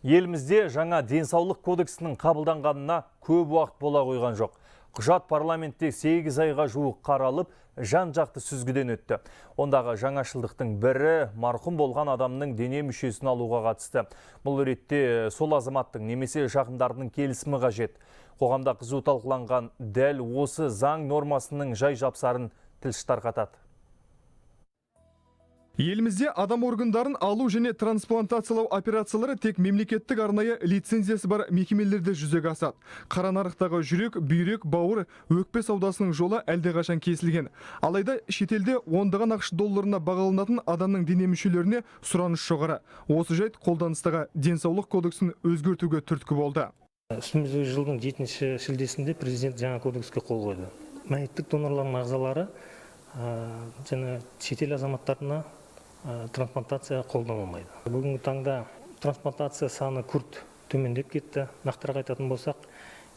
Елімізде жаңа денсаулық кодексінің қабылданғанына көп уақыт бола қойған жоқ. Құжат парламентте 8 айға жуық қаралып, жан-жақты сүзгіден өтті. Ондағы жаңашылдықтың бірі марқұм болған адамның дене мүшесін алуға қатысты. Бұл ретте сол азаматтың немесе жақындарының келісімі қажет. Қоғамда қызу талқыланған дәл осы заң нормасының жай жапсарын тілші тарқатады. Елімізде адам органдарын алу және трансплантациялау операциялары тек мемлекеттік арнайы лицензиясы бар мекемелерде жүзеге асады. Қара нарықтағы жүрек, бүйрек, бауыр, өкпе саудасының жолы әлдеқашан кесілген. Алайда шетелде ондаған ақш долларына бағаланатын адамның дене мүшелеріне сұраныс жоғары. Осы жайт қолданыстағы денсаулық кодексін өзгертуге түрткі болды. Үстіміздегі жылдың 7 шілдесінде президент жаңа кодекске қол қойды. Мәйіттік донорлардың ағзалары және шетел азаматтарына трансплантация қолданылмайды. Бүгінгі таңда трансплантация саны күрт төмендеп кетті. Нақтырақ айтатын болсақ,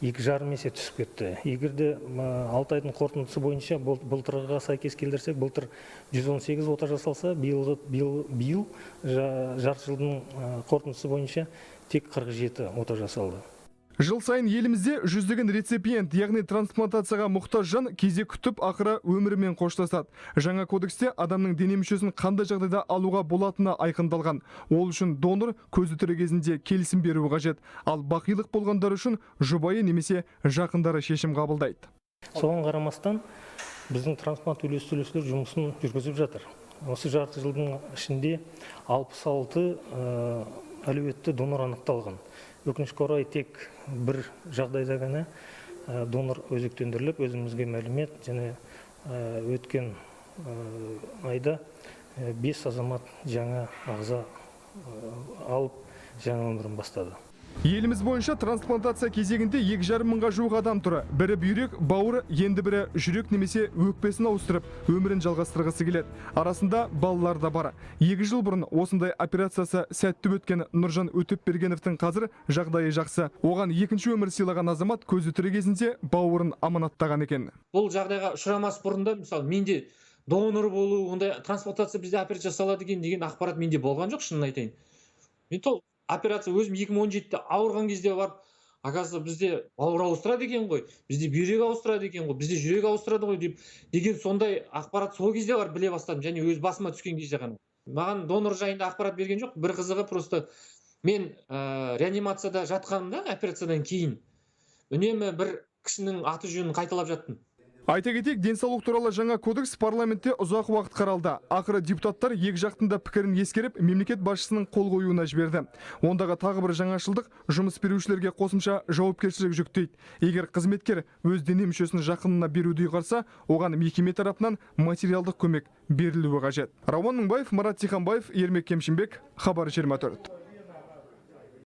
2,5 есе түсіп кетті. Егерде 6 айдың қорытындысы бойынша былтырға сәйкес келтірсек, былтыр 118 ота жасалса, биыл жарты жылдың қорытындысы бойынша тек 47 ота жасалды. Жыл сайын елімізде жүздеген реципиент, яғни трансплантацияға мұқтаж жан кезек күтіп, ақыры өмірімен қоштасады. Жаңа кодексте адамның дене мүшесін қандай жағдайда алуға болатыны айқындалған. Ол үшін донор көзі тірі кезінде келісім беруі қажет. Ал бақилық болғандар үшін жұбайы немесе жақындары шешім қабылдайды. Соған қарамастан біздің трансплант үйлестірушілер жұмысын жүргізіп жатыр. Осы жарты жылдың ішінде 66 әлеуетті донор анықталған. Өкінішке орай тек бір жағдайда ғана донор өзектендіріліп, өзімізге мәлімет және өткен айда 5 азамат жаңа ағза алып жаңа өмірін бастады. Еліміз бойынша трансплантация кезегінде 2,5 мыңға жуық адам тұр. Бірі бүйрек, бауыр, енді бірі жүрек немесе өкпесін ауыстырып, өмірін жалғастырғысы келеді. Арасында балалар да бар. 2 жыл бұрын осындай операциясы сәтті өткен Нұржан Өтепбергеновтың қазір жағдайы жақсы. Оған екінші өмір сыйлаған азамат көзі тірі кезінде бауырын аманаттаған екен. Бұл жағдайға ұшырамас бұрында, мысалы, менде донор болу, ондай трансплантация бізде операция жасалады деген ақпарат менде болған жоқ, шынын айтайын. Мен операция өзім 2017-те ауырған кезде барып, оказывается, бізде бауыр ауыстырады екен ғой, бізде бүйрек ауыстырады екен ғой, бізде жүрек ауыстырады ғой деген сондай ақпарат сол кезде бар біле бастадым, және өз басыма түскен кезде ғана. Маған донор жайында ақпарат берген жоқ. Бір қызығы, просто мен реанимацияда жатқанымда операциядан кейін үнемі бір кісінің аты жөнін қайталап жаттым. Айта кетейік, денсаулық туралы жаңа кодекс парламентте ұзақ уақыт қаралды. Ақыры депутаттар екі жақтың да пікірін ескеріп, мемлекет басшысының қол қоюына жіберді. Ондағы тағы бір жаңашылдық жұмыс берушілерге қосымша жауапкершілік жүктейді. Егер қызметкер өз дене мүшесін жақынына беруді ұйғарса, оған мекеме тарапынан материалдық көмек берілуі қажет. Рауан Мыңбаев, Марат Тиханбаев, Ермек Кемшінбек, Хабар 24.